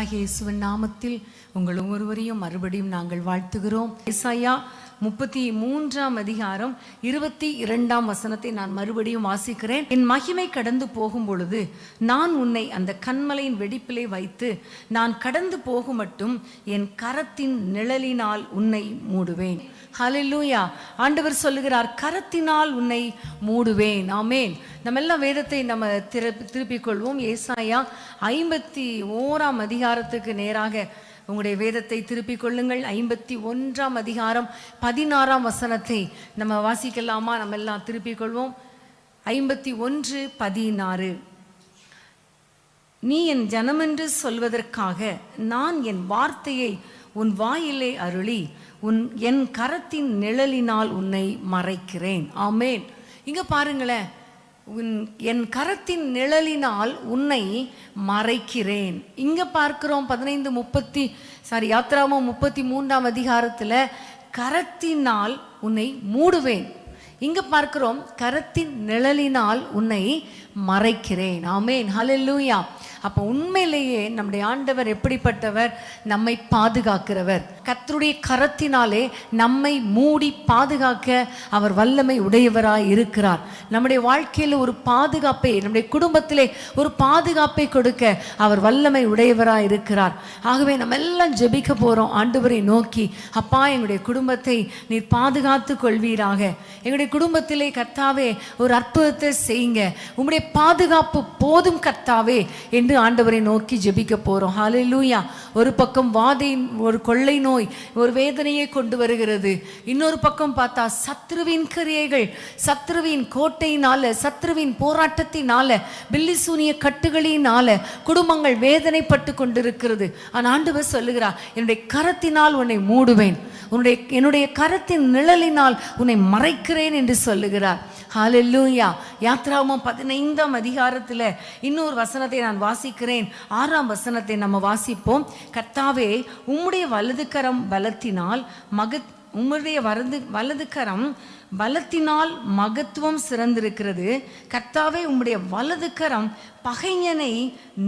ஆண்டவராகிய இயேசுவின் நாமத்தில் உங்கள் ஒவ்வொருவரையும் மறுபடியும் நாங்கள் வாழ்த்துகிறோம். ஏசாயா 33 அதிகாரம் 22 வசனத்தை நான் மறுபடியும் வாசிக்கிறேன். என் மகிமை கடந்து போகும் பொழுது நான் உன்னை அந்த கன்மலையின் வெடிப்பிலே வைத்து நான் கடந்து போகும் மட்டும் என் கரத்தின் நிழலினால் உன்னை மூடுவேன். ஹல்லேலூயா. ஆண்டவர் சொல்லுகிறார், கரத்தினால் உன்னை மூடுவேன். ஆமென். நம்ம எல்லாம் வேதத்தை நம்ம திருப்பிக் கொள்வோம். ஏசாயா 51 அதிகாரத்துக்கு நேராக உங்களுடைய வேதத்தை திருப்பிக் கொள்ளுங்கள். 51 அதிகாரம் 16 வசனத்தை நம்ம வாசிக்கலாமா? நம்ம எல்லாம் திருப்பிக் கொள்வோம். 51:16. நீ என் ஜனமென்று சொல்வதற்காக நான் என் வார்த்தையை உன் வாயிலே அருளி என் கரத்தின் நிழலினால் உன்னை மறைக்கிறேன். ஆமென். இங்க பாருங்களேன், என் கரத்தின் நிழலினால் உன்னை மறைக்கிறேன். இங்க பார்க்கிறோம் 33 அதிகாரத்துல கரத்தினால் உன்னை மூடுவேன். இங்க பார்க்கிறோம் கரத்தின் நிழலினால் உன்னை மறைக்கிறேன். ஆமென். ஹல்லேலூயா. அப்போ உண்மையிலேயே நம்முடைய ஆண்டவர் எப்படிப்பட்டவர்? நம்மை பாதுகாக்கிறவர். கர்த்தருடைய கரத்தினாலே நம்மை மூடி பாதுகாக்க அவர் வல்லமை உடையவராய் இருக்கிறார். நம்முடைய வாழ்க்கையில் ஒரு பாதுகாப்பை, நம்முடைய குடும்பத்திலே ஒரு பாதுகாப்பை கொடுக்க அவர் வல்லமை உடையவராய் இருக்கிறார். ஆகவே நம்ம எல்லாம் ஜெபிக்க போறோம் ஆண்டவரை நோக்கி. அப்பா, எங்களுடைய குடும்பத்தை நீர் பாதுகாத்து கொள்வீராக. எங்களுடைய குடும்பத்திலே கர்த்தாவே ஒரு அற்புதத்தை செய்யுங்க. உம்முடைய பாதுகாப்பு போதும் கர்த்தாவே என்று ஆண்டவரை நோக்கி ஜெபிக்க போறோம். ஹல்லேலூயா. ஒரு பக்கம் வாதை, ஒரு கொள்ளை நோய், ஒரு வேதனையை கொண்டு வருகிறது. இன்னொரு பக்கம் பார்த்தா சத்ருவின் கிரியைகள், சத்ருவின் கோட்டையினால, சத்ருவின் போராட்டத்தினால, பில்லிசூனிய கட்டுகளினால குடும்பங்கள் வேதனைப்பட்டு கொண்டிருக்கிறது. ஆனால் ஆண்டவர் சொல்லுகிறார், என்னுடைய கரத்தினால் உன்னை மூடுவேன், என்னுடைய கரத்தின் நிழலினால் உன்னை மறைக்கிறேன் என்று சொல்லுகிறார். ஹல்லேலூயா. யாத்ராகமம் 15 அதிகாரத்தில் இன்னொரு வசனத்தை நான் வாசிக்கிறேன். 6 வசனத்தை நம்ம வாசிப்போம். கர்த்தாவே, உம்முடைய வலதுகரம் பலத்தினால் உம்முடைய வலதுகரம் பலத்தினால் மகத்துவம் சிறந்திருக்கிறது. கர்த்தாவே, உம்முடைய வலதுகரம் பகைஞனை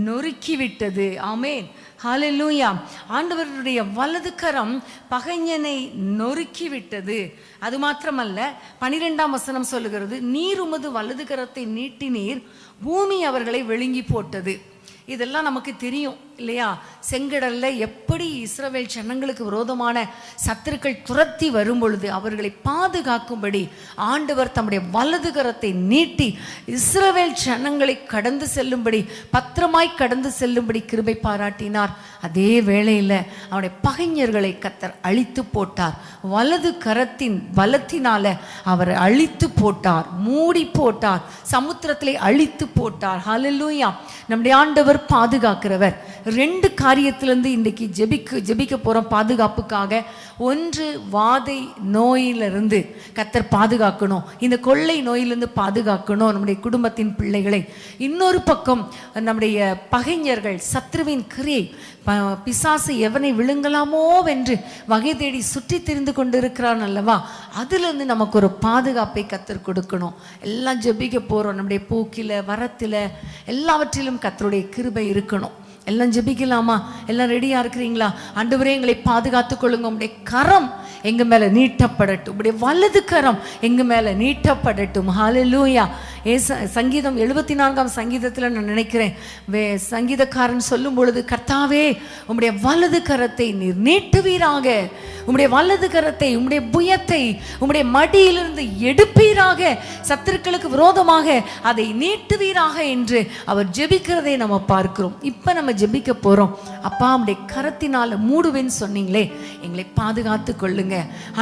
நொறுக்கிவிட்டது. ஆமென். ஹல்லேலூயா. ஆண்டவருடைய வலதுகரம் பகைஞனை நொறுக்கிவிட்டது. அது மாத்திரமல்ல, 12 வசனம் சொல்லுகிறது, நீர் உமது வலதுகரத்தை நீட்டினீர், பூமி அவர்களை விழுங்கி போட்டது. இதெல்லாம் நமக்கு தெரியும் இல்லையா? செங்கடல்ல எப்படி இஸ்ரவேல் ஜனங்களுக்கு விரோதமான சத்துருக்கள் துரத்தி வரும் பொழுது அவர்களை பாதுகாக்கும்படி ஆண்டவர் தம்முடைய வலது கரத்தை நீட்டி இஸ்ரவேல் ஜனங்களை கடந்து செல்லும்படி, பத்திரமாய் கடந்து செல்லும்படி கிருபை பாராட்டினார். அதே வேளையில் அவருடைய பகைஞர்களை கர்த்தர் அழித்து போட்டார். வலது கரத்தின் பலத்தினால அவர் அழித்து போட்டார், மூடி போட்டார், சமுத்திரத்திலே அழித்து போட்டார். ஹல்லேலூயா. நம்முடைய ஆண்டவர் பாதுகாக்கிறவர். 2 காரியத்திலிருந்து இன்றைக்கு ஜெபிக்க போறோம் பாதுகாப்புக்காக. ஒன்று, வாதை நோயிலிருந்து கர்த்தர் பாதுகாக்கணும், இந்த கொள்ளை நோயிலிருந்து பாதுகாக்கணும் நம்முடைய குடும்பத்தின் பிள்ளைகளை. இன்னொரு பக்கம் நம்முடைய பகைஞர்கள், சத்ருவின் கிரியை, பிசாசு எவனை விழுங்கலாமோ என்று வகை தேடி சுற்றி திரிந்து கொண்டிருக்கிறான் அல்லவா, அதிலிருந்து நமக்கு ஒரு பாதுகாப்பை கர்த்தர் கொடுக்கணும். எல்லாம் ஜெபிக்க போறோம். நம்முடைய போக்கில, வரத்தில, எல்லாவற்றிலும் கர்த்தருடைய கிருபை இருக்கணும். எல்லாம் ஜெபிக்கலாமா? எல்லாம் ரெடியா இருக்கிறீங்களா? ஆண்டவரே, எங்களை பாதுகாத்துக் கொள்ளுங்க. உங்களுடைய கரம் எங்க மேல நீட்டப்படட்டும், உங்களுடைய வலது கரம் எங்க மேல நீட்டப்படட்டும். ஹல்லேலூயா. சங்கீதம் 74 சங்கீதத்தில் நான் நினைக்கிறேன், சங்கீதக்காரன் சொல்லும் பொழுது, கர்த்தாவே, உம்முடைய வலது கரத்தை நீர் நீட்டுவீராக, உம்முடைய வலது கரத்தை, உம்முடைய புயத்தை உம்முடைய மடியிலிருந்து எடுப்பீராக, சத்துருக்களுக்கு விரோதமாக அதை நீட்டுவீராக என்று அவர் ஜெபிக்கிறதை நம்ம பார்க்கிறோம். இப்ப நம்ம ஜெபிக்க போறோம். அப்பா, உம்முடைய கரத்தினால மூடுவேன்னு சொன்னீங்களே, எங்களை பாதுகாத்து கொள்ளுங்க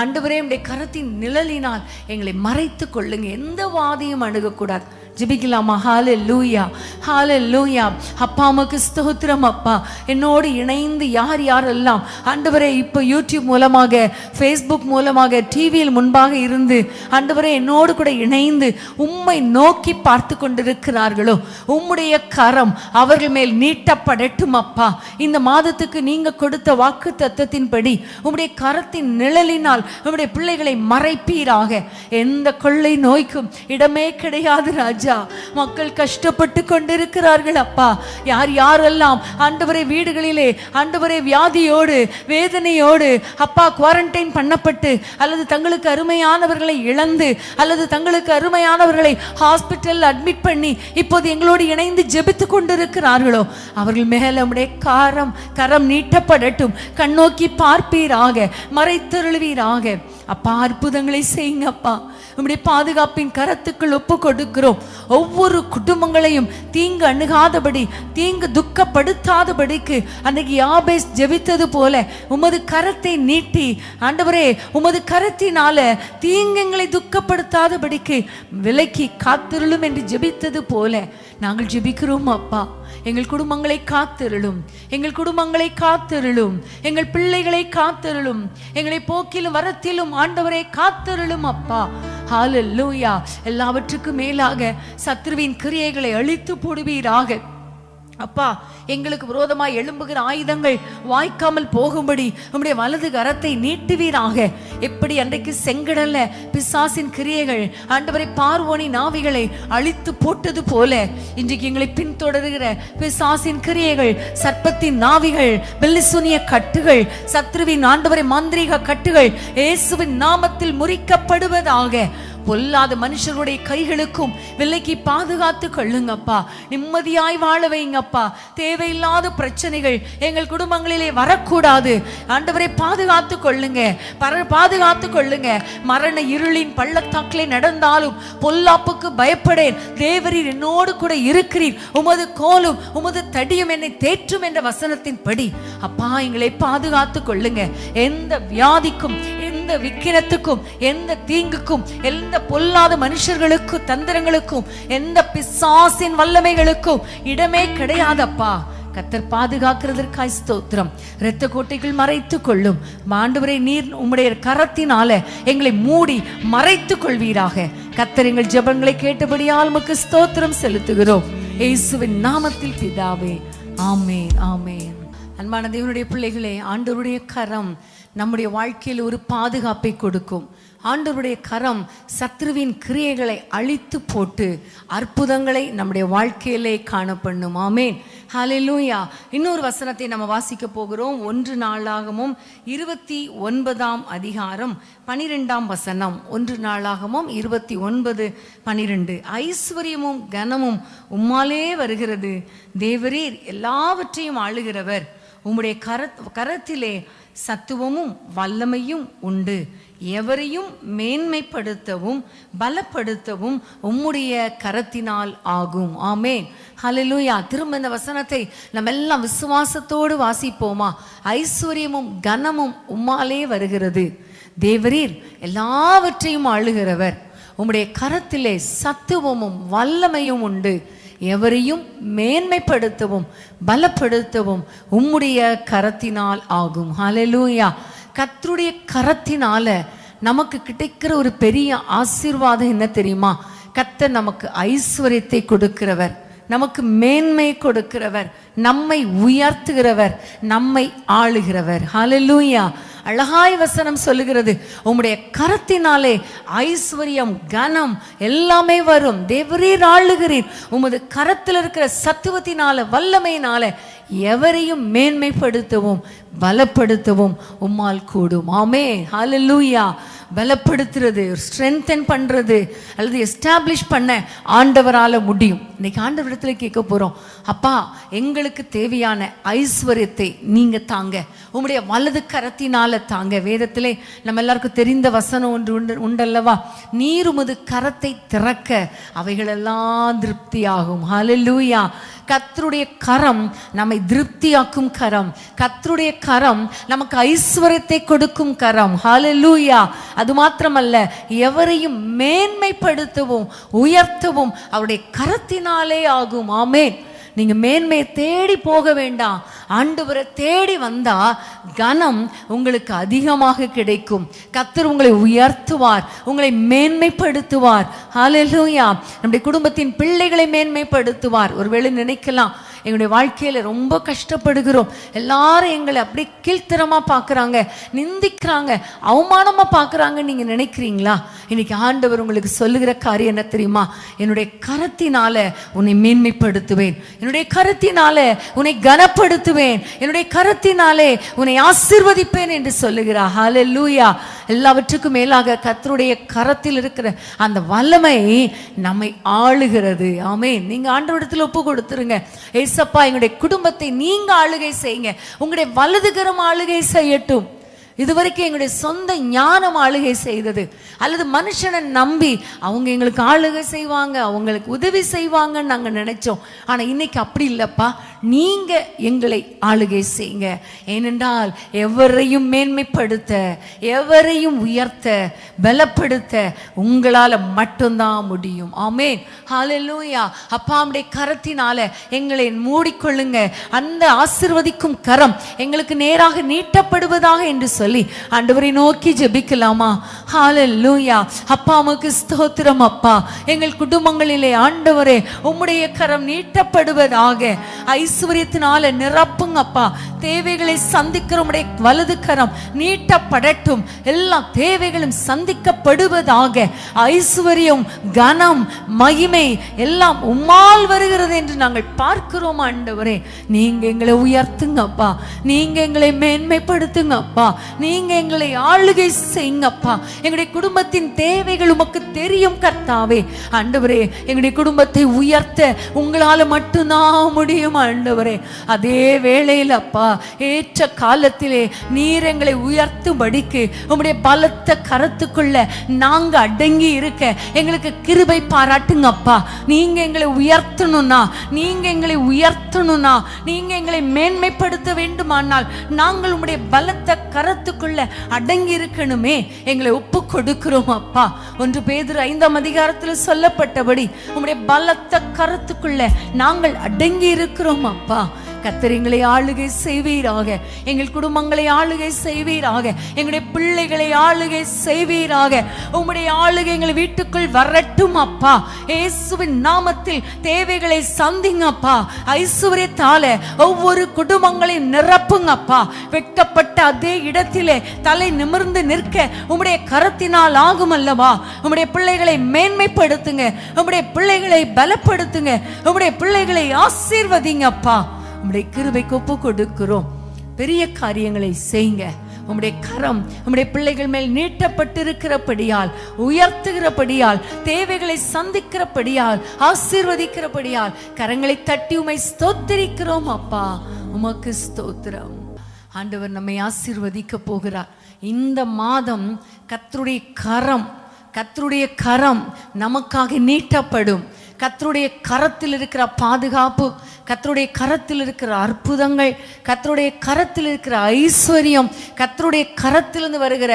ஆண்டவரே. உம்முடைய கரத்தின் நிழலினால் எங்களை மறைத்து கொள்ளுங்க, எந்த வாதையும் அணுகக்கூடாது. ஜெபிக்கலாமா? ஹல்லேலூயா, ஹல்லேலூயா. அப்பா, உமக்கு ஸ்தோத்திரம். அப்பா, என்னோடு இணைந்து யார் யாரெல்லாம் ஆண்டவரே இப்போ யூடியூப் மூலமாக, ஃபேஸ்புக் மூலமாக, டிவியில் முன்பாக இருந்து ஆண்டவரே என்னோடு கூட இணைந்து உம்மை நோக்கி பார்த்து கொண்டிருக்கிறார்களோ, உம்முடைய கரம் அவர்கள் மேல் நீட்டப்படட்டும். அப்பா, இந்த மாதத்துக்கு நீங்க கொடுத்த வாக்கு தத்தத்தின்படி உம்முடைய கரத்தின் நிழலினால் உம்முடைய பிள்ளைகளை மறைப்பீராக. எந்த கொள்ளை நோய்க்கும் இடமே கிடையாது ராஜா. ராஜா. மக்கள் கஷ்டப்பட்டு கொண்டிருக்கிறார்கள் அப்பா. யார் யாரெல்லாம் ஆண்டவரே வீடுகளிலே ஆண்டவரே வியாதியோடு வேதனையோடு அப்பா குவாரண்டைன் பண்ணப்பட்டு அல்லது தங்களுக்கு அருமையானவர்களை இழந்து அல்லது தங்களுக்கு அருமையானவர்களை ஹாஸ்பிட்டல் அட்மிட் பண்ணி இப்போது எங்களோடு இணைந்து ஜெபித்து கொண்டிருக்கிறார்களோ அவர்கள் மேல உம்முடைய கரம் நீட்டப்படட்டும். கண்ணோக்கி பார்ப்பீராக, மறைத்தருள்வீராக அப்பா. அற்புதங்களை செய்யுங்க அப்பா. உம்முடைய பாதுகாப்பின் கரத்துக்குள் ஒப்பு கொடுக்கிறோம். ஒவ்வொரு குடும்பங்களையும் தீங்கு அணுகாதபடி, தீங்கு துக்கப்படுத்தாதபடிக்கு அன்னைக்கு யாபேஸ் ஜெபித்தது போல உமது கரத்தை நீட்டி ஆண்டவரே உமது கரத்தினால தீங்கங்களை துக்கப்படுத்தாதபடிக்கு விலக்கி காத்திருளும் என்று ஜெபித்தது போல நாங்கள் ஜெபிக்கிறோம் அப்பா. எங்கள் குடும்பங்களை காத்திருளும், எங்கள் குடும்பங்களை காத்திருளும், எங்கள் பிள்ளைகளை காத்திருளும், எங்களை போக்கிலும் வரத்திலும் ஆண்டவரை காத்திருளும் அப்பா. ஹல்லேலூயா. எல்லாவற்றுக்கும் மேலாக சத்ருவின் கிரியைகளை அழித்து போடுவீராக அப்பா. எங்களுக்கு விரோதமாய் எழும்புகிற ஆயுதங்கள் வாய்க்காமல் போகும்படி உம்முடைய வலது கரத்தை நீட்டுவீராக. எப்படி அன்றைக்கு செங்கடல்ல பிசாசின் கிரியைகள் ஆண்டவரை பார்வோனின் ஆவிகளை அழித்து போட்டது போல இன்றைக்கு எங்களை பின்தொடர்கிற பிசாசின் கிரியைகள், சர்ப்பத்தின் நாவிகள், பெல்லிசுனிய கட்டுகள், சத்ருவின் ஆண்டவரை மாந்திரீக கட்டுகள் இயேசுவின் நாமத்தில் முறிக்கப்படுவதாக. பொல்லாத மனுஷருடைய கைகளுக்கும் விலைக்கு பாதுகாத்து கொள்ளுங்கப்பா. நிம்மதியாய் வாழ வைங்கப்பா. தேவையில்லாத பிரச்சனைகள் எங்கள் குடும்பங்களிலே வரக்கூடாது. ஆண்டவரை பாதுகாத்து கொள்ளுங்க, பாதுகாத்து கொள்ளுங்க. மரண இருளின் பள்ளத்தாக்கிலே நடந்தாலும் பொல்லாப்புக்கு பயப்படேன், தேவரீர் என்னோடு கூட இருக்கிறீர், உமது கோலும் உமது தடியும் என்னை தேற்றும் என்ற வசனத்தின் படி அப்பா எங்களை பாதுகாத்து கொள்ளுங்க. எந்த வியாதிக்கும், எந்த விக்கினத்துக்கும், எந்த தீங்குக்கும், எந்த பொல்லாத மனுஷர்களுக்கும் தந்திரங்களுக்கும், எந்த பிசாசின் வல்லமைகளுக்கும் இடமே கிடையாதப்பா. கர்த்தர் பாதுகாக்கிறதற்காய் ஸ்தோத்திரம். இரத்த கோட்டைகள் மறைத்து கொள்ளும் ஆண்டவரே. நீர் உம்முடைய கரத்தினால எங்களை மூடி மறைத்து கொள்வீராக. கர்த்தர் எங்கள் ஜெபங்களை கேட்டபடியால் உமக்கு ஸ்தோத்திரம் செலுத்துகிறோம். இயேசுவின் நாமத்தில் பிதாவே, ஆமென், ஆமென். அன்பான தேவனுடைய பிள்ளைகளே, ஆண்டவருடைய கரம் நம்முடைய வாழ்க்கையில் ஒரு பாதுகாப்பை கொடுக்கும். ஆண்டவருடைய கரம் சத்ருவின் கிரியைகளை அழித்து போட்டு அற்புதங்களை நம்முடைய வாழ்க்கையிலே காணப்பண்ணும். ஆமென், ஹல்லேலூயா. இன்னொரு வசனத்தை நம்ம வாசிக்க போகிறோம். 1 நாளாகமும் 29ஆம் அதிகாரம் 12ஆம் வசனம். 1 நாளாகமும் 29:12. ஐஸ்வர்யமும் கனமும் உம்மாலே வருகிறது, தேவரீர் எல்லாவற்றையும் ஆளுகிறவர். உம்முடைய கரத்திலே சத்துவமும் வல்லமையும் உண்டு, எவரையும் மேன்மைப்படுத்தவும் பலப்படுத்தவும் உம்முடைய கரத்தினால் ஆகும். ஆமென், ஹல்லேலூயா. திரும்ப இந்த வசனத்தை நம்ம எல்லாம் விசுவாசத்தோடு வாசிப்போமா? ஐஸ்வர்யமும் கனமும் உம்மாலே வருகிறது, தேவரீர் எல்லாவற்றையும் ஆளுகிறவர். உம்முடைய கரத்திலே சத்துவமும் வல்லமையும் உண்டு, எவரையும் மேன்மைப்படுத்தவும் பலப்படுத்தவும் உம்முடைய கரத்தினால் ஆகும். ஹல்லேலூயா. கர்த்தருடைய கரத்தினால நமக்கு கிடைக்கிற ஒரு பெரிய ஆசீர்வாதம் என்ன தெரியுமா? கர்த்தர் நமக்கு ஐஸ்வர்யத்தை கொடுக்கிறவர், நமக்கு மேன்மை கொடுக்கிறவர், நம்மை உயர்த்துகிறவர், நம்மை ஆளுகிறவர். ஹல்லேலூயா. அழகாய் வசனம் சொல்லுகிறது, உம்முடைய கரத்தினாலே ஐஸ்வர்யம் கனம் எல்லாமே வரும், தேவரீர் ஆளுகிறீர். உமது கரத்தில் இருக்கிற சத்துவத்தினால வல்லமையினால எவரையும் மேன்மைப்படுத்தவும் பலப்படுத்தவும் உம்மால் கூடும். ஆமென், ஹல்லேலூயா. பலப்படுத்துறது, ஸ்ட்ரென்தன் பண்றது அல்லது எஸ்டாப்ளிஷ் பண்ண ஆண்டவரால முடியும். இன்னைக்கு ஆண்டவரிடத்துல கேட்க போறோம், அப்பா எங்களுக்கு தேவையான ஐஸ்வர்யத்தை நீங்க தாங்க, உம்முடைய வலது கரத்தினால தாங்க. வேதத்திலே நம்ம எல்லாருக்கும் தெரிந்த வசனம் ஒன்று உண்டல்லவா, நீர் உமது கரத்தை திறக்க அவைகளெல்லாம் திருப்தியாகும். ஹல்லேலூயா. கர்த்தருடைய கரம் நம்மை திருப்தியாக்கும் கரம், கர்த்தருடைய கரம் நமக்கு ஐஸ்வர்யத்தை கொடுக்கும் கரம். ஹல்லேலூயா. அது மாத்திரமல்ல, எவரையும் மேன்மைப்படுத்தவும் உயர்த்தவும் அவருடைய கரத்தினாலே ஆகும். ஆமென். நீங்க மேன்மையை தேடி போக வேண்டாம், ஆண்டவரை தேடி வந்தா கனம் உங்களுக்கு அதிகமாக கிடைக்கும். கர்த்தர் உங்களை உயர்த்துவார், உங்களை மேன்மைப்படுத்துவார். ஹல்லேலூயா. நம்முடைய குடும்பத்தின் பிள்ளைகளை மேன்மைப்படுத்துவார். ஒருவேளை நினைக்கலாம், எங்களுடைய வாழ்க்கையில ரொம்ப கஷ்டப்படுகிறோம், எல்லாரும் எங்களை அப்படியே கீழ்த்தரமா பார்க்குறாங்க, நிந்திக்கிறாங்க, அவமானமா பார்க்குறாங்க நீங்க நினைக்கிறீங்களா? இன்னைக்கு ஆண்டவர் உங்களுக்கு சொல்லுகிற காரியம் என்ன தெரியுமா? என்னுடைய கரத்தினால உன்னை மேன்மைப்படுத்துவேன், என்னுடைய கரத்தினால உன்னை கனப்படுத்துவேன், என்னுடைய கரத்தினாலே உன்னை ஆசீர்வதிப்பேன் என்று சொல்லுகிறார். ஹல்லேலூயா. எல்லாவற்றுக்கும் மேலாக கர்த்தருடைய கரத்தில் இருக்கிற அந்த வல்லமை நம்மை ஆளுகிறது. ஆமென். நீங்க ஆண்டவரிடத்தில் ஒப்பு கொடுத்துருங்க. ஏசப்பா, எங்களுடைய குடும்பத்தை நீங்க ஆளுகை செய்யுங்க, உங்களுடைய வலதுகரம் ஆளுகை செய்யட்டும். இதுவரைக்கும் எங்களுடைய சொந்த ஞானம் ஆளுகை செய்தது, அல்லது மனுஷனை நம்பி அவங்க எங்களுக்கு ஆளுகை செய்வாங்க, அவங்களுக்கு உதவி செய்வாங்கன்னு நாங்கள் நினைச்சோம். ஆனால் இன்னைக்கு அப்படி இல்லைப்பா, நீங்க எங்களை ஆளுகை செய்யுங்க. ஏனென்றால் எவரையும் மேன்மைப்படுத்த, எவரையும் உயர்த்த, பலப்படுத்த உங்களால் மட்டும்தான் முடியும். ஆமென். ஹல்லேலூயா. அப்பாவுடைய கரத்தினால எங்களை மூடிக்கொள்ளுங்க. அந்த ஆசீர்வதிக்கும் கரம் எங்களுக்கு நேராக நீட்டப்படுவதாக என்று சொல்லி ஆண்டவரை நோக்கி ஜெபிக்கலாமா? ஹல்லேலூயா. அப்பா உமக்கு ஸ்தோத்திரம். அப்பா, எங்கள் குடும்பங்களிலே ஆண்டவரே உம்முடைய கரம் நீட்டப்படுவதாக. ஐஸ்வர்யத்தினால நிரப்புங்க அப்பா. தேவைகளை சந்திக்கிற உம்முடைய வலது கரம் நீட்டப்படட்டும். எல்லா தேவைகளும் சந்திக்கப்படுவதாக. ஐஸ்வர்யம், கனம், மகிமை எல்லாம் உம்மால் வருகிறது என்று நாங்கள் பார்க்கிறோம். ஆண்டவரே, நீங்க எங்களை உயர்த்துங்க அப்பா, நீங்க எங்களை மேன்மைப்படுத்துங்க அப்பா, நீங்க எங்களை ஆளுகை செய்யுங்கப்பா. எங்களுடைய குடும்பத்தின் தேவைகள் உமக்கு தெரியும் கர்த்தாவே. ஆண்டவரே, எங்களுடைய குடும்பத்தை உயர்த்த உங்களால மட்டும்தான் முடியும் ஆண்டவரே. அதே வேளையில் அப்பா, ஏற்ற காலத்திலே நீர் எங்களை உயர்த்தும்படிக்கு உம்முடைய பலத்த கரத்துக்குள்ள நாங்க அடங்கி இருக்க எங்களுக்கு கிருபை பாராட்டுங்க அப்பா. நீங்க எங்களை உயர்த்தணும்னா, நீங்க எங்களை உயர்த்தணும்னா, நீங்க எங்களை மேன்மைப்படுத்த வேண்டுமானால் நாங்கள் உம்முடைய பலத்த கரத்துக்குள்ள அடங்கி இருக்கணுமே. எங்களை ஒப்பு கொடுக்கிறோம் அப்பா. 1 பேதுரு 5ஆம் அதிகாரத்தில் சொல்லப்பட்டபடி உம்முடைய பலத்த கரத்துக்குள்ள நாங்கள் அடங்கி இருக்கிறோம் அப்பா. கர்த்தர் எங்களை ஆளுகை செய்வீராக, எங்கள் குடும்பங்களை ஆளுகை செய்வீராக, எங்களுடைய பிள்ளைகளை ஆளுகை செய்வீராக. உம்முடைய ஆளுகை எங்கள் வீட்டுக்குள் வரட்டும் அப்பா. இயேசுவின் நாமத்தில் தேவைகளை சந்திங்கப்பா. ஐஸ்வர்யத்தால ஒவ்வொரு குடும்பங்களையும் நிரப்புங்கப்பா. வெட்கப்பட்ட அதே இடத்திலே தலை நிமிர்ந்து நிற்க உம்முடைய கரத்தினால் ஆகும் அல்லவா? உம்முடைய பிள்ளைகளை மேன்மைப்படுத்துங்க, உம்முடைய பிள்ளைகளை பலப்படுத்துங்க, உம்முடைய பிள்ளைகளை ஆசீர்வதிங்கப்பா. உம்முடைய கிருபைக்கு ஒப்பு கொடுக்கிறோம். பெரிய காரியங்களை செய்யுங்க. உம்முடைய கரம் உம்முடைய பிள்ளைகள் மேல் நீட்டப்பட்டிருக்கிறபடியால், உயர்த்துகிறபடியால், தேவைகளை சந்திக்கிறபடியால், ஆசீர்வதிக்கிறபடியால் கரங்களை தட்டி உம்மை ஸ்தோத்திரிக்கிறோம் அப்பா. உமக்கு ஸ்தோத்திரம். ஆண்டவர் நம்மை ஆசீர்வதிக்க போகிறார். இந்த மாதம் கர்த்தருடைய கரம் நமக்காக நீட்டப்படும். கர்த்தருடைய கரத்தில் இருக்கிற பாதுகாப்பு, கர்த்தருடைய கரத்தில் இருக்கிற அற்புதங்கள், கர்த்தருடைய கரத்தில் இருக்கிற ஐஸ்வர்யம், கர்த்தருடைய கரத்திலிருந்து வருகிற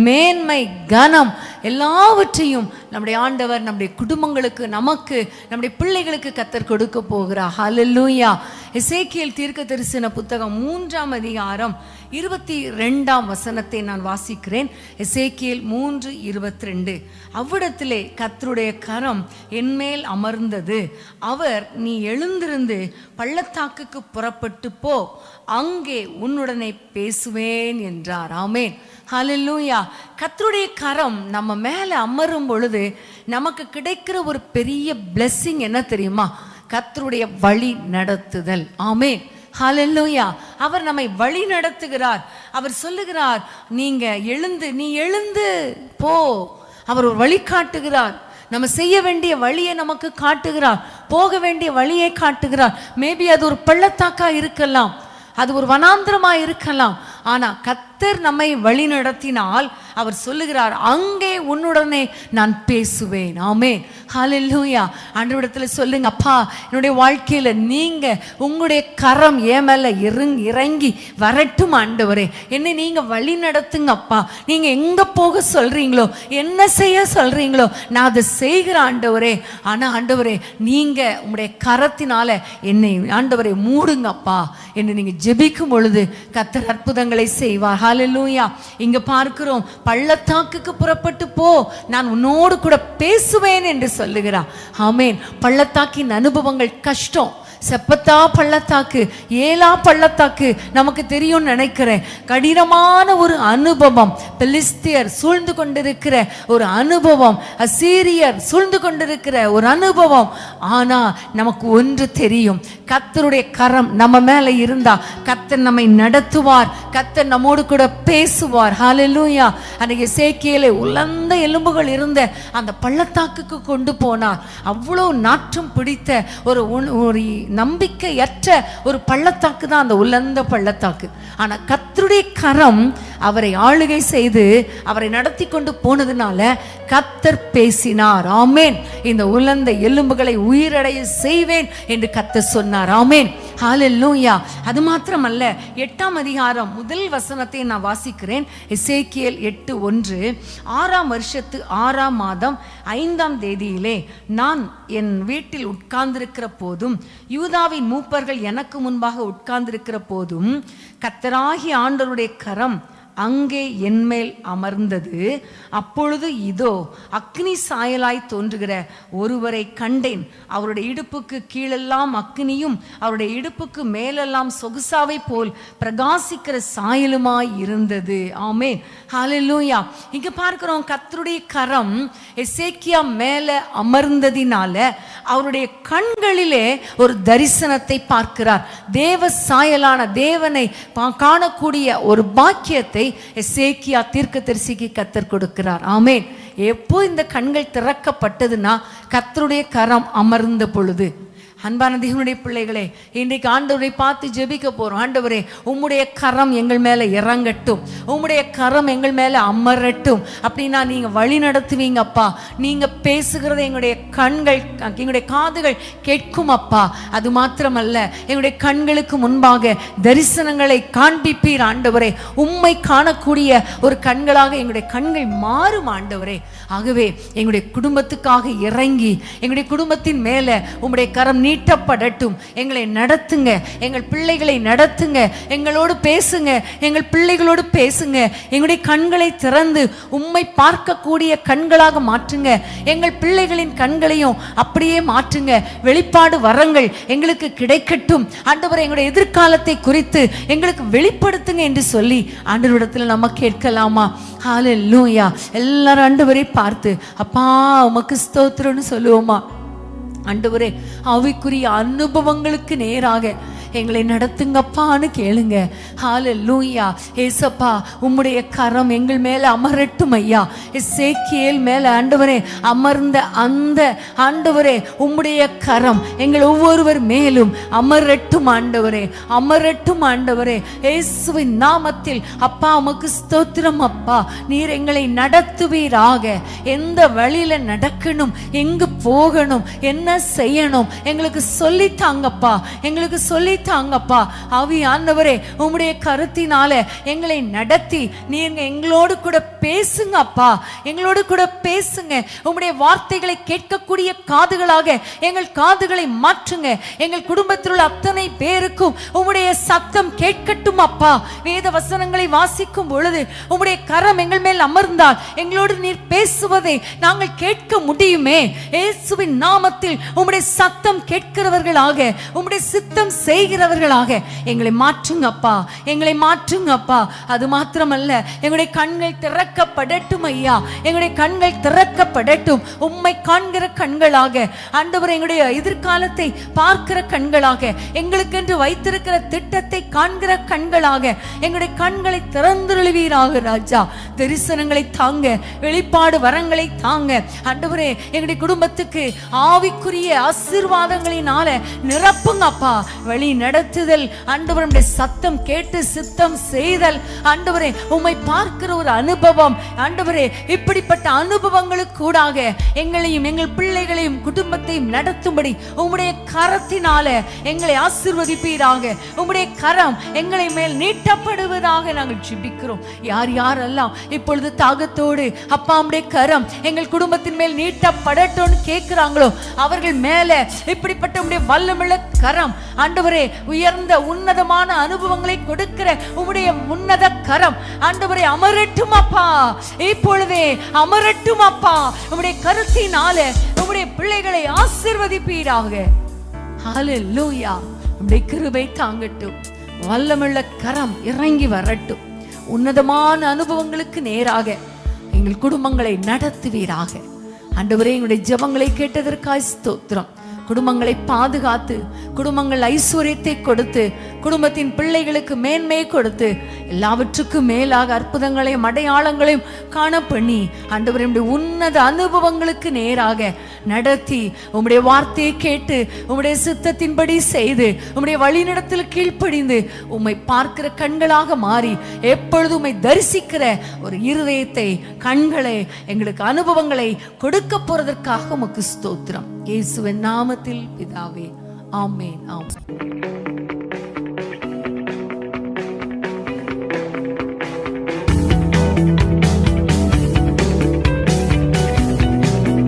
மேன்மை, கனம் எல்லாவற்றையும் நம்முடைய ஆண்டவர் நம்முடைய குடும்பங்களுக்கு, நமக்கு, நம்முடைய பிள்ளைகளுக்கு கர்த்தர் கொடுக்க போகிறார். ஹல்லேலூயா. எசேக்கியேல் தீர்க்கதரிசன புத்தகம் 3ஆம் அதிகாரம் 22ஆம் வசனத்தை நான் வாசிக்கிறேன். எசேக்கியேல் 3:22. அவ்விடத்திலே கர்த்தருடைய கரம் என்மேல் அமர்ந்தது. அவர், நீ எழுந்திருந்து பள்ளத்தாக்குக்கு புறப்பட்டு போ, அங்கே உன்னுடனே பேசுவேன் என்றார். ஆமென். ஹல்லேலூயா. கர்த்தருடைய கரம் நம்ம மேல அமரும் பொழுது நமக்கு கிடைக்கிற ஒரு பெரிய பிளெஸிங் என்ன தெரியுமா? கர்த்தருடைய வழி நடத்துதல். ஆமென். ஹல்லேலூயா. அவர் நம்மை வழி நடத்துகிறார். அவர் சொல்லுகிறார், நீ எழுந்து போ. அவர் ஒரு வழி காட்டுகிறார். நம்ம செய்ய வேண்டிய வழியை நமக்கு காட்டுகிறார், போக வேண்டிய வழியை காட்டுகிறார். மேபி அது ஒரு பள்ளத்தாக்கா இருக்கலாம், அது ஒரு வனாந்திரமா இருக்கலாம். ஆனா கர்த்தர் நம்மை வழி நடத்தினால் அவர் சொல்லுகிறார், அங்கே உன்னுடனே நான் பேசுவேன். ஆமென். ஹல்லேலூயா. ஆண்டவரிடத்தில் சொல்லுங்க, அப்பா, என்னுடைய வாழ்க்கையில நீங்க உங்களுடைய கரம் என் மேல இறங்கி வரட்டும் ஆண்டவரே. என்னை நீங்க வழி நடத்துங்க அப்பா. நீங்க எங்க போக சொல்றீங்களோ, என்ன செய்ய சொல்றீங்களோ நான் அதை செய்கிற ஆண்டவரே. ஆனா ஆண்டவரே, நீங்க உங்களுடைய கரத்தினால என்னை ஆண்டவரே மூடுங்கப்பா என்று நீங்க ஜெபிக்கும் பொழுது கர்த்தர் அற்புதங்களை செய்வார். ஹல்லேலூயா. இங்க பார்க்கிறோம், பள்ளத்தாக்குக்கு புறப்பட்டு போ, நான் உன்னோடு கூட பேசுவேன் என்று சொல்லுகிறார். ஆமென். பள்ளத்தாக்கின் அனுபவங்கள் கஷ்டம், செப்பத்தா பள்ளத்தாக்கு, ஏலா பள்ளத்தாக்கு நமக்கு தெரியும் நினைக்கிறேன். கடினமான ஒரு அனுபவம், பெலிஸ்தியர் சூழ்ந்து கொண்டிருக்கிற ஒரு அனுபவம், அசீரியர் சூழ்ந்து கொண்டிருக்கிற ஒரு அனுபவம். ஆனா நமக்கு ஒன்று தெரியும், கர்த்தருடைய கரம் நம்ம மேல இருந்தா கர்த்தர் நம்மை நடத்துவார், கர்த்தர் நம்மோடு கூட பேசுவார். ஹல்லேலூயா. அன்னைக்கு எசேக்கியேலை உலர்ந்த எலும்புகள் இருந்த அந்த பள்ளத்தாக்குக்கு கொண்டு போனார். அவ்வளவு நாற்றம் பிடித்த ஒரு நம்பிக்கையற்ற ஒரு பள்ளத்தாக்கு தான் அந்த உலர்ந்த பள்ளத்தாக்கு. ஆனா கர்த்தருடைய கரம் அவரை ஆளுகை செய்து அவரை நடத்தி கொண்டு போனதுனால கர்த்தர் பேசினார். ஆமேன். இந்த உலர்ந்த எலும்புகளை உயிரடைய செய்வேன் என்று கர்த்தர் சொன்னார். ஆமேன். ஹல்லேலூயா. அது மாத்திரமல்ல, 8ஆம் அதிகாரம் முதல் வசனத்தை நான் வாசிக்கிறேன். எசேக்கியேல் 8:1. 6ஆம் வருஷத்து 6ஆம் மாதம் 5ஆம் தேதியிலே நான் என் வீட்டில் உட்கார்ந்திருக்கிற போதும், யூதாவின் மூப்பர்கள் எனக்கு முன்பாக உட்கார்ந்திருக்கிற போதும், கர்த்தராகிய ஆண்டவருடைய கரம் அங்கே என்மேல் அமர்ந்தது. அப்பொழுது இதோ அக்னி சாயலாய் தோன்றுகிற ஒருவரை கண்டேன். அவருடைய இடுப்புக்கு கீழெல்லாம் அக்னியும் அவருடைய இடுப்புக்கு மேலெல்லாம் சொகுசாவை போல் பிரகாசிக்கிற சாயலுமாய் இருந்தது. ஆமென். ஹல்லேலூயா. இங்க பார்க்கிறோம், கர்த்தருடைய கரம் எசேக்கியா மேல அமர்ந்ததினால அவருடைய கண்களிலே ஒரு தரிசனத்தை பார்க்கிறார். தேவ சாயலான தேவனை காணக்கூடிய ஒரு பாக்கியத்தை எசேக்கியா தீர்க்கதரிசிக்கு கர்த்தர் கொடுக்கிறார். ஆமென். எப்போ இந்த கண்கள் திறக்கப்பட்டதுன்னா கர்த்தருடைய கரம் அமர்ந்த பொழுது. அன்பான தேவனுடைய பிள்ளைகளே, இன்றைக்கு ஆண்டவரை பார்த்து ஜெபிக்க போறோம். ஆண்டவரே, உம்முடைய கரம் எங்கள் மேல இறங்கட்டும், உம்முடைய கரம் எங்கள் மேல அமரட்டும். அப்படின்னா நீங்க வழி நடத்துவீங்க அப்பா. நீங்க பேசுகிறத எங்களுடைய கண்கள், எங்களுடைய காதுகள் கேட்கும் அப்பா. அது மாத்திரமல்ல, எங்களுடைய கண்களுக்கு முன்பாக தரிசனங்களை காண்பிப்பீர் ஆண்டவரே. உம்மை காணக்கூடிய ஒரு கண்களாக எங்களுடைய கண்கள் மாறும் ஆண்டவரே. ஆகவே எங்களுடைய குடும்பத்துக்காக இறங்கி எங்களுடைய குடும்பத்தின் மேல உம்முடைய கரம் நீட்டப்படட்டும். எங்களை நடத்துங்க, எங்கள் பிள்ளைகளை நடத்துங்க, எங்களோடு பேசுங்க, எங்கள் பிள்ளைகளோடு பேசுங்க. எங்களுடைய கண்களை திறந்து உம்மை பார்க்கக்கூடிய கண்களாக மாற்றுங்க. எங்கள் பிள்ளைகளின் கண்களையும் அப்படியே மாற்றுங்க. வெளிப்பாடு வரங்கள் எங்களுக்கு கிடைக்கட்டும் ஆண்டவரே. எங்களுடைய எதிர்காலத்தை குறித்து எங்களுக்கு வெளிப்படுத்துங்க என்று சொல்லி ஆண்டவரிடத்தில் நம்ம கேட்கலாமா? ஹல்லேலூயா. எல்லாரும் ஆண்டவரை பார்த்து அப்பா உமக்கு ஸ்தோத்திரம்னு சொல்லுவோமா? ஆண்டவரே, ஆவிக்குரிய அனுபவங்களுக்கு நேராக எங்களை நடத்துங்கப்பான்னு கேளுங்க. ஹல்லேலூயா. ஏசப்பா, உம்முடைய கரம் எங்கள் மேல அமரட்டும் ஐயா. எசேக்கியேல் மேல ஆண்டவரே அமர்ந்த அந்த ஆண்டவரே உம்முடைய கரம் எங்கள் ஒவ்வொருவர் மேலும் அமரட்டும் ஆண்டவரே, அமரட்டும் ஆண்டவரே. இயேசுவின் நாமத்தில் அப்பா உமக்கு ஸ்தோத்திரம் அப்பா. நீர் எங்களை நடத்துவீராக. எந்த வழியில நடக்கணும், எங்கு போகணும், என்ன செய்யணும் எங்களுக்கு சொல்லித்தாங்கப்பா, எங்களுக்கு சொல்லித்தாங்கப்பா. ஆவியானவரே, உம்முடைய கருத்தினால எங்களை நடத்தி நீங்க எங்களோடு கூட பேசுங்க அப்பா, எங்களோடு கூட பேசுங்க. உம்முடைய வார்த்தைகளை கேட்கக்கூடிய காதுகளாக எங்கள் காதுகளை மாற்றுங்க. எங்கள் குடும்பத்தில் உள்ள அத்தனை பேருக்கும் உம்முடைய சத்தம் கேட்கட்டும் அப்பா. வேத வசனங்களை வாசிக்கும் பொழுது உம்முடைய கரம் எங்கள் மேல் அமர்ந்தால் எங்களோடு நீர் பேசுவதை நாங்கள் கேட்க முடியுமே. இயேசுவின் நாமத்தில் உம்முடைய சத்தம் கேட்கிறவர்களாக, உம்முடைய சித்தம் செய்கிறவர்களாக எங்களை மாற்றுங்கப்பா, எங்களை மாற்றுங்கப்பா. அது மாத்திரமல்ல, எங்களுடைய கண்கள் திறக்கப்படட்டும் ஐயா, எங்களுடைய கண்கள் திறக்கப்படட்டும். உம்மை காண்கிற கண்களாக ஆண்டவரே, எங்களுடைய எதிர்காலத்தை பார்க்கிற கண்களாக, எங்களுக்கென்று வைத்திருக்கிற திட்டத்தை காண்கிற கண்களாக எங்களுடைய கண்களை திறந்துருவீராக ராஜா. தரிசனங்களை தாங்க, வெளிப்பாடு வரங்களை தாங்க ஆண்டவரே. எங்களுடைய குடும்பத்துக்கு ஆவிக்குரிய ஆசீர்வாதங்களினால நிரப்புங்க அப்பா. வழி நடத்துதல் ஆண்டவருடைய சத்தம் கேட்டு சித்தம் செய்தல் ஆண்டவரே, உம்மை பார்க்கிற ஒரு அனுபவம் ஆண்டவரே. இப்படிப்பட்ட அனுபவங்களுக்கு கூடாக எங்களையும் எங்கள் பிள்ளைகளையும் குடும்பத்தையும் நடத்தும்படி உம்முடைய கரத்தினால எங்களை ஆசீர்வதிப்பீராக. உம்முடைய கரம் எங்களை மேல் நீட்டப்படுவதாக நாங்கள் ஜெபிக்கிறோம். யார் யாரெல்லாம் இப்பொழுது தாகத்தோடு அப்பா உம்முடைய கரம் எங்கள் குடும்பத்தின் மேல் நீட்டப்படட்டும்னு கேட்கிறாங்களோ அவர்கள் மேல இப்படிப்பட்ட உம்முடைய வல்லமுள்ள கரம் ஆண்டவரே, உயர்ந்த உன்னதமான அனுபவங்களை கொடுக்கிற உம்முடைய உன்னத கரம் ஆண்டவரே அமரட்டும் அப்பா. இப்பொழுதே அமரட்டும் அப்பா. உம்முடைய கருத்தினால உம்முடைய பிள்ளைகளை ஆசீர்வதிப்பீராக. ஹல்லேலூயா. உம்முடைய கிருபை தாங்கட்டும். வல்லமுள்ள கரம் இறங்கி வரட்டும். உன்னதமான அனுபவங்களுக்கு நேராக எங்கள் குடும்பங்களை நடத்துவீராக. ஆண்டவரே, எங்களுடைய ஜெபங்களை கேட்டதற்காய் ஸ்தோத்திரம். குடும்பங்களை பாதுகாத்து, குடும்பங்கள் ஐஸ்வர்யத்தை கொடுத்து, குடும்பத்தின் பிள்ளைகளுக்கு மேன்மையை கொடுத்து, எல்லாவற்றுக்கும் மேலாக அற்புதங்களையும் அடையாளங்களையும் காண பண்ணி ஆண்டவரே உன்னத அனுபவங்களுக்கு நேராக நடத்தி, உம்முடைய வார்த்தையை கேட்டு உம்முடைய சித்தத்தின்படி செய்து, உம்முடைய வழிநடத்தில் கீழ்ப்படிந்து, உம்மை பார்க்கிற கண்களாக மாறி எப்பொழுதும் உம்மை தரிசிக்கிற ஒரு இருதயத்தை, கண்களை, எங்களுக்கு அனுபவங்களை கொடுக்க போறதற்காக உமக்கு ஸ்தோத்திரம். இயேசுவின் நாமத்தில் பிதாவே, ஆமென், ஆமென்.